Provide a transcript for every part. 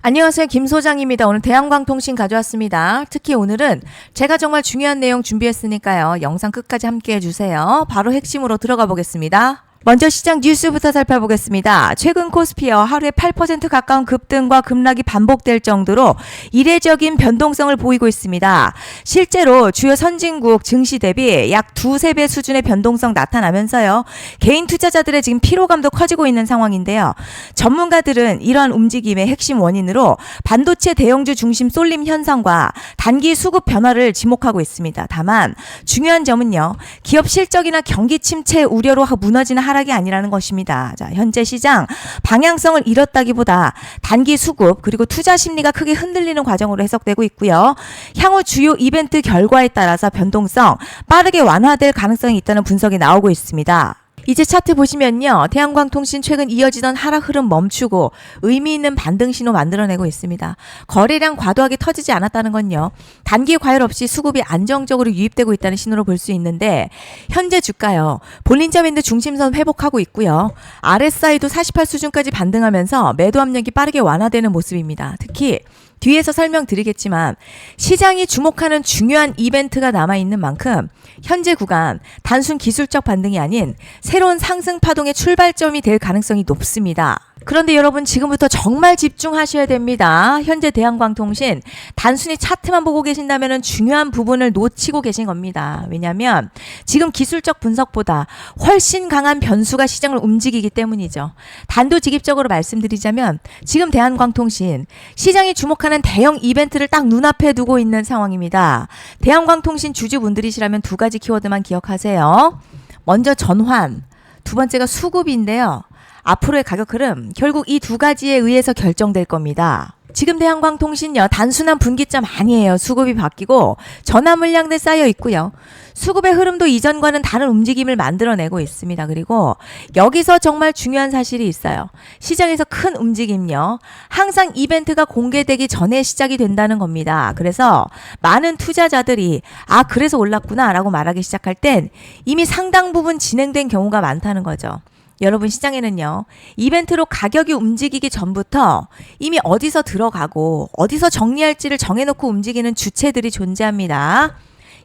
안녕하세요. 김 소장입니다. 오늘 대한광통신 가져왔습니다. 특히 오늘은 제가 정말 중요한 내용 준비했으니까요. 영상 끝까지 함께 해주세요. 바로 핵심으로 들어가 보겠습니다. 먼저 시장 뉴스부터 살펴보겠습니다. 최근 코스피어 하루에 8% 가까운 급등과 급락이 반복될 정도로 이례적인 변동성을 보이고 있습니다. 실제로 주요 선진국 증시 대비 약 2~3배 수준의 변동성 나타나면서요. 개인 투자자들의 지금 피로감도 커지고 있는 상황인데요. 전문가들은 이러한 움직임의 핵심 원인으로 반도체 대형주 중심 쏠림 현상과 단기 수급 변화를 지목하고 있습니다. 다만 중요한 점은요. 기업 실적이나 경기 침체 우려로 무너지는 하락이 아니라는 것입니다. 자, 현재 시장 방향성을 잃었다기보다 단기 수급 그리고 투자 심리가 크게 흔들리는 과정으로 해석되고 있고요. 향후 주요 이벤트 결과에 따라서 변동성 빠르게 완화될 가능성이 있다는 분석이 나오고 있습니다. 이제 차트 보시면요. 대한광통신 최근 이어지던 하락 흐름 멈추고 의미 있는 반등 신호 만들어내고 있습니다. 거래량 과도하게 터지지 않았다는 건요. 단기 과열 없이 수급이 안정적으로 유입되고 있다는 신호로 볼 수 있는데 현재 주가요. 볼린저 밴드 중심선 회복하고 있고요. RSI도 48 수준까지 반등하면서 매도 압력이 빠르게 완화되는 모습입니다. 특히 뒤에서 설명드리겠지만 시장이 주목하는 중요한 이벤트가 남아있는 만큼 현재 구간 단순 기술적 반등이 아닌 새로운 상승 파동의 출발점이 될 가능성이 높습니다. 그런데 여러분 지금부터 정말 집중하셔야 됩니다. 현재 대한광통신 단순히 차트만 보고 계신다면 중요한 부분을 놓치고 계신 겁니다. 왜냐하면 지금 기술적 분석보다 훨씬 강한 변수가 시장을 움직이기 때문이죠. 단도직입적으로 말씀드리자면 지금 대한광통신 시장이 주목하는 대형 이벤트를 딱 눈앞에 두고 있는 상황입니다. 대한광통신 주주분들이시라면 두 가지 키워드만 기억하세요. 먼저 전환, 두 번째가 수급인데요. 앞으로의 가격 흐름 결국 이 두 가지에 의해서 결정될 겁니다. 지금 대한광통신요. 단순한 분기점 아니에요. 수급이 바뀌고 전화 물량들 쌓여 있고요. 수급의 흐름도 이전과는 다른 움직임을 만들어내고 있습니다. 그리고 여기서 정말 중요한 사실이 있어요. 시장에서 큰 움직임요. 항상 이벤트가 공개되기 전에 시작이 된다는 겁니다. 그래서 많은 투자자들이 그래서 올랐구나 라고 말하기 시작할 땐 이미 상당 부분 진행된 경우가 많다는 거죠. 여러분 시장에는요. 이벤트로 가격이 움직이기 전부터 이미 어디서 들어가고 어디서 정리할지를 정해놓고 움직이는 주체들이 존재합니다.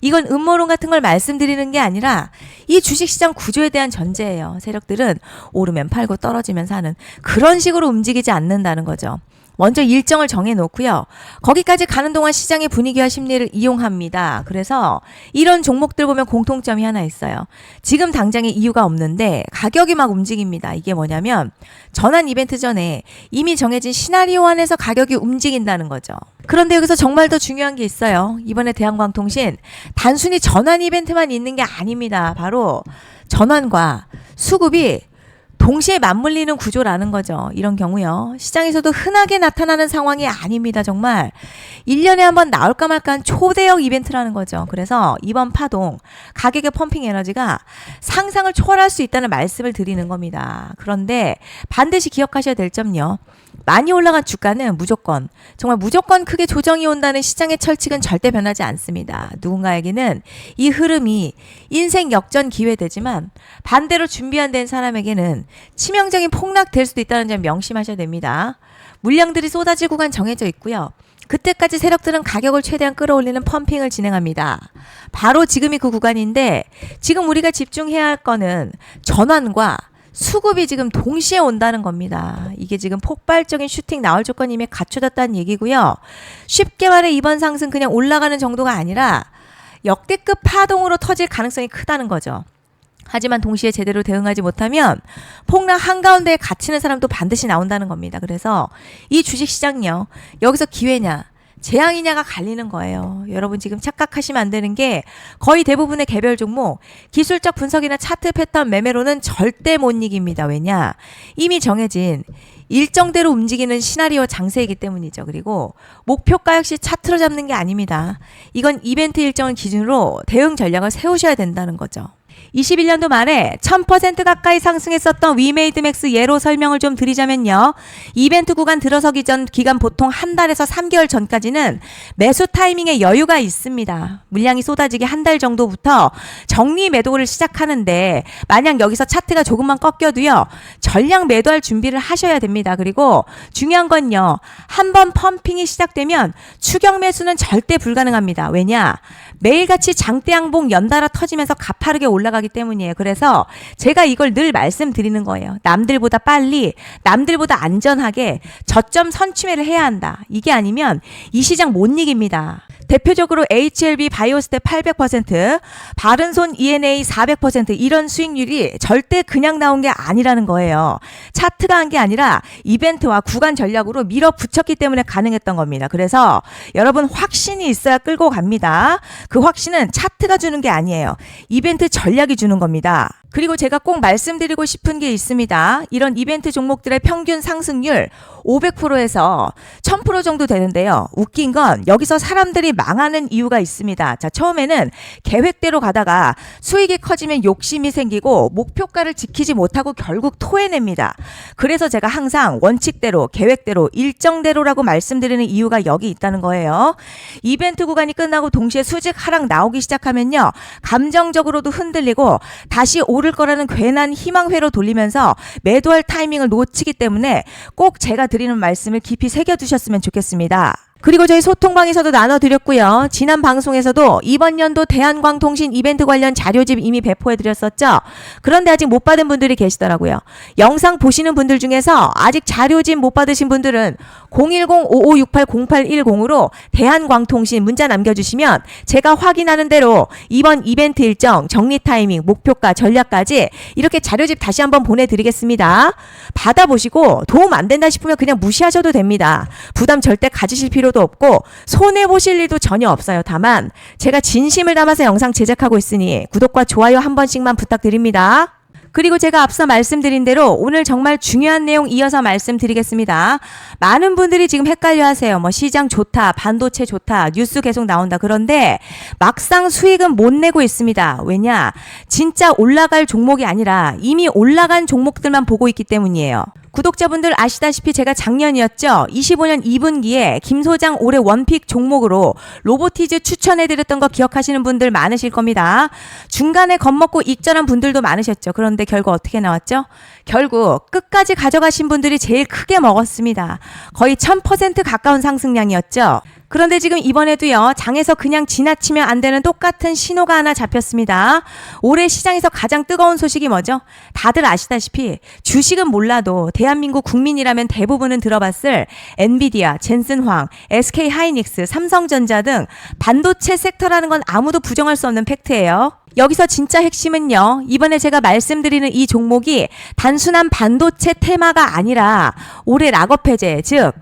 이건 음모론 같은 걸 말씀드리는 게 아니라 이 주식시장 구조에 대한 전제예요. 세력들은 오르면 팔고 떨어지면 사는 그런 식으로 움직이지 않는다는 거죠. 먼저 일정을 정해놓고요. 거기까지 가는 동안 시장의 분위기와 심리를 이용합니다. 그래서 이런 종목들 보면 공통점이 하나 있어요. 지금 당장에 이유가 없는데 가격이 막 움직입니다. 이게 뭐냐면 전환 이벤트 전에 이미 정해진 시나리오 안에서 가격이 움직인다는 거죠. 그런데 여기서 정말 더 중요한 게 있어요. 이번에 대한광통신 단순히 전환 이벤트만 있는 게 아닙니다. 바로 전환과 수급이 동시에 맞물리는 구조라는 거죠. 이런 경우요. 시장에서도 흔하게 나타나는 상황이 아닙니다. 정말 1년에 한번 나올까 말까한 초대형 이벤트라는 거죠. 그래서 이번 파동 가격의 펌핑 에너지가 상상을 초월할 수 있다는 말씀을 드리는 겁니다. 그런데 반드시 기억하셔야 될 점요. 많이 올라간 주가는 정말 무조건 크게 조정이 온다는 시장의 철칙은 절대 변하지 않습니다. 누군가에게는 이 흐름이 인생 역전 기회되지만 반대로 준비 안 된 사람에게는 치명적인 폭락될 수도 있다는 점 명심하셔야 됩니다. 물량들이 쏟아질 구간 정해져 있고요. 그때까지 세력들은 가격을 최대한 끌어올리는 펌핑을 진행합니다. 바로 지금이 그 구간인데 지금 우리가 집중해야 할 거는 전환과 수급이 지금 동시에 온다는 겁니다. 이게 지금 폭발적인 슈팅 나올 조건이 이미 갖춰졌다는 얘기고요. 쉽게 말해 이번 상승 그냥 올라가는 정도가 아니라 역대급 파동으로 터질 가능성이 크다는 거죠. 하지만 동시에 제대로 대응하지 못하면 폭락 한가운데에 갇히는 사람도 반드시 나온다는 겁니다. 그래서 이 주식시장요. 여기서 기회냐 재앙이냐가 갈리는 거예요. 여러분 지금 착각하시면 안 되는 게 거의 대부분의 개별 종목 기술적 분석이나 차트 패턴 매매로는 절대 못 이깁니다. 왜냐? 이미 정해진 일정대로 움직이는 시나리오 장세이기 때문이죠. 그리고 목표가 역시 차트로 잡는 게 아닙니다. 이건 이벤트 일정을 기준으로 대응 전략을 세우셔야 된다는 거죠. 21년도 말에 1000% 가까이 상승했었던 위메이드맥스 예로 설명을 좀 드리자면요. 이벤트 구간 들어서기 전 기간 보통 한 달에서 3개월 전까지는 매수 타이밍에 여유가 있습니다. 물량이 쏟아지기 한 달 정도부터 정리 매도를 시작하는데 만약 여기서 차트가 조금만 꺾여도요. 전량 매도할 준비를 하셔야 됩니다. 그리고 중요한 건요. 한번 펌핑이 시작되면 추격 매수는 절대 불가능합니다. 왜냐? 매일같이 장대양봉 연달아 터지면서 가파르게 올라가기 때문이에요. 그래서 제가 이걸 늘 말씀드리는 거예요. 남들보다 빨리, 남들보다 안전하게 저점 선취매를 해야 한다. 이게 아니면 이 시장 못 이깁니다. 대표적으로 HLB 바이오스텝 800%, 바른손 ENA 400% 이런 수익률이 절대 그냥 나온 게 아니라는 거예요. 차트가 한 게 아니라 이벤트와 구간 전략으로 밀어붙였기 때문에 가능했던 겁니다. 그래서 여러분 확신이 있어야 끌고 갑니다. 그 확신은 차트가 주는 게 아니에요. 이벤트 전략이 주는 겁니다. 그리고 제가 꼭 말씀드리고 싶은 게 있습니다. 이런 이벤트 종목들의 평균 상승률 500%에서 1000% 정도 되는데요. 웃긴 건 여기서 사람들이 망하는 이유가 있습니다. 자, 처음에는 계획대로 가다가 수익이 커지면 욕심이 생기고 목표가를 지키지 못하고 결국 토해냅니다. 그래서 제가 항상 원칙대로, 계획대로, 일정대로라고 말씀드리는 이유가 여기 있다는 거예요. 이벤트 구간이 끝나고 동시에 수직 하락 나오기 시작하면요. 감정적으로도 흔들리고 다시 오를 거라는 괜한 희망회로 돌리면서 매도할 타이밍을 놓치기 때문에 꼭 제가 드리는 말씀을 깊이 새겨두셨으면 좋겠습니다. 그리고 저희 소통방에서도 나눠드렸고요. 지난 방송에서도 이번 연도 대한광통신 이벤트 관련 자료집 이미 배포해드렸었죠. 그런데 아직 못 받은 분들이 계시더라고요. 영상 보시는 분들 중에서 아직 자료집 못 받으신 분들은 010-5568-0810으로 대한광통신 문자 남겨주시면 제가 확인하는 대로 이번 이벤트 일정, 정리 타이밍, 목표가, 전략까지 이렇게 자료집 다시 한번 보내드리겠습니다. 받아보시고 도움 안 된다 싶으면 그냥 무시하셔도 됩니다. 부담 절대 가지실 필요도 없고 손해보실 일도 전혀 없어요. 다만 제가 진심을 담아서 영상 제작하고 있으니 구독과 좋아요 한 번씩만 부탁드립니다. 그리고 제가 앞서 말씀드린 대로 오늘 정말 중요한 내용 이어서 말씀드리겠습니다. 많은 분들이 지금 헷갈려 하세요. 뭐 시장 좋다, 반도체 좋다, 뉴스 계속 나온다. 그런데 막상 수익은 못 내고 있습니다. 왜냐? 진짜 올라갈 종목이 아니라 이미 올라간 종목들만 보고 있기 때문이에요. 구독자분들 아시다시피 제가 작년이었죠. 25년 2분기에 김 소장 올해 원픽 종목으로 로보티즈 추천해드렸던 거 기억하시는 분들 많으실 겁니다. 중간에 겁먹고 익절한 분들도 많으셨죠. 그런데 결국 어떻게 나왔죠? 결국 끝까지 가져가신 분들이 제일 크게 먹었습니다. 거의 1000% 가까운 상승량이었죠. 그런데 지금 이번에도요. 장에서 그냥 지나치면 안 되는 똑같은 신호가 하나 잡혔습니다. 올해 시장에서 가장 뜨거운 소식이 뭐죠? 다들 아시다시피 주식은 몰라도 대한민국 국민이라면 대부분은 들어봤을 엔비디아, 젠슨황, SK하이닉스, 삼성전자 등 반도체 섹터라는 건 아무도 부정할 수 없는 팩트예요. 여기서 진짜 핵심은요. 이번에 제가 말씀드리는 이 종목이 단순한 반도체 테마가 아니라 올해 락업 해제, 즉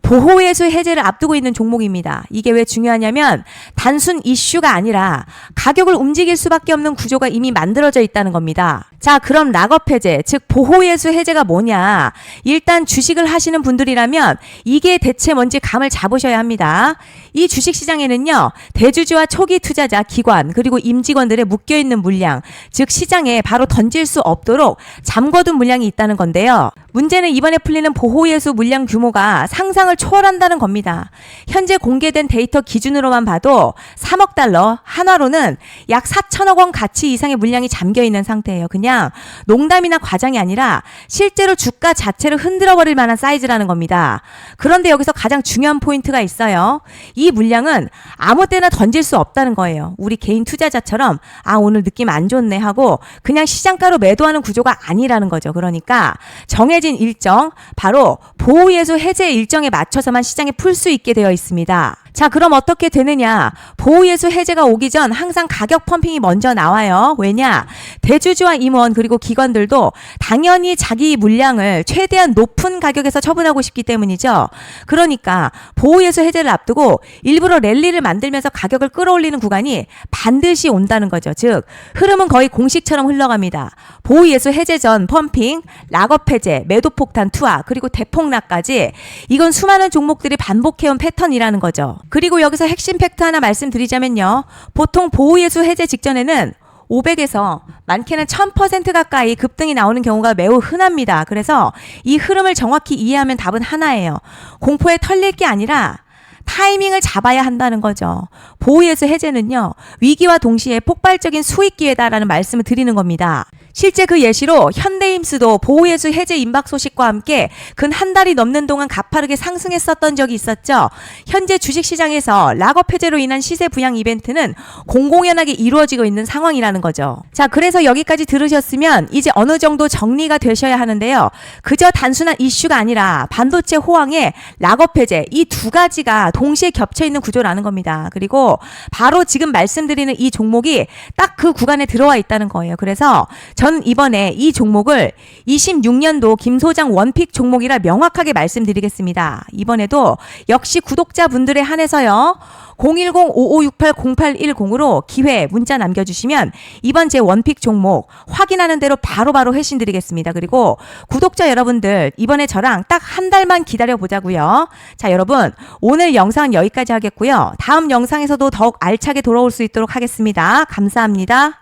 보호예수 해제를 앞두고 있는 종목입니다. 이게 왜 중요하냐면 단순 이슈가 아니라 가격을 움직일 수밖에 없는 구조가 이미 만들어져 있다는 겁니다. 자, 그럼 락업 해제, 즉 보호예수 해제가 뭐냐? 일단 주식을 하시는 분들이라면 이게 대체 뭔지 감을 잡으셔야 합니다. 이 주식시장에는요. 대주주와 초기 투자자, 기관, 그리고 임직원들의 묶여있는 물량, 즉 시장에 바로 던질 수 없도록 잠궈둔 물량이 있다는 건데요. 문제는 이번에 풀리는 보호예수 물량 규모가 상상을 초월한다는 겁니다. 현재 공개된 데이터 기준으로만 봐도 3억 달러, 한화로는 약 4천억 원 가치 이상의 물량이 잠겨있는 상태예요. 그냥 농담이나 과장이 아니라 실제로 주가 자체를 흔들어버릴 만한 사이즈라는 겁니다. 그런데 여기서 가장 중요한 포인트가 있어요. 이 물량은 아무 때나 던질 수 없다는 거예요. 우리 개인 투자자처럼 오늘 느낌 안 좋네 하고 그냥 시장가로 매도하는 구조가 아니라는 거죠. 그러니까 정해진 일정, 바로 보호예수 해제 일정에 맞춰서만 시장에 풀 수 있게 되어 있습니다. 자, 그럼 어떻게 되느냐? 보호예수 해제가 오기 전 항상 가격 펌핑이 먼저 나와요. 왜냐? 대주주와 임원 그리고 기관들도 당연히 자기 물량을 최대한 높은 가격에서 처분하고 싶기 때문이죠. 그러니까 보호예수 해제를 앞두고 일부러 랠리를 만들면서 가격을 끌어올리는 구간이 반드시 온다는 거죠. 즉 흐름은 거의 공식처럼 흘러갑니다. 보호예수 해제 전 펌핑, 락업 해제, 매도 폭탄 투하, 그리고 대폭락까지 이건 수많은 종목들이 반복해온 패턴이라는 거죠. 그리고 여기서 핵심 팩트 하나 말씀드리자면요. 보통 보호예수 해제 직전에는 500에서 많게는 1000% 가까이 급등이 나오는 경우가 매우 흔합니다. 그래서 이 흐름을 정확히 이해하면 답은 하나예요. 공포에 털릴 게 아니라 타이밍을 잡아야 한다는 거죠. 보호예수 해제는요, 위기와 동시에 폭발적인 수익 기회다라는 말씀을 드리는 겁니다. 실제 그 예시로 현대임스도 보호예수 해제 임박 소식과 함께 근 한 달이 넘는 동안 가파르게 상승했었던 적이 있었죠. 현재 주식시장에서 락업 해제로 인한 시세 부양 이벤트는 공공연하게 이루어지고 있는 상황이라는 거죠. 자, 그래서 여기까지 들으셨으면 이제 어느 정도 정리가 되셔야 하는데요. 그저 단순한 이슈가 아니라 반도체 호황에 락업 해제, 이 두 가지가 동시에 겹쳐 있는 구조라는 겁니다. 그리고 바로 지금 말씀드리는 이 종목이 딱 그 구간에 들어와 있다는 거예요. 그래서 전 이번에 이 종목을 26년도 김 소장 원픽 종목이라 명확하게 말씀드리겠습니다. 이번에도 역시 구독자분들에 한해서요. 010-5568-0810으로 기회 문자 남겨주시면 이번 제 원픽 종목 확인하는 대로 바로바로 회신 드리겠습니다. 그리고 구독자 여러분들 이번에 저랑 딱 한 달만 기다려보자고요. 자, 여러분 오늘 영상은 여기까지 하겠고요. 다음 영상에서도 더욱 알차게 돌아올 수 있도록 하겠습니다. 감사합니다.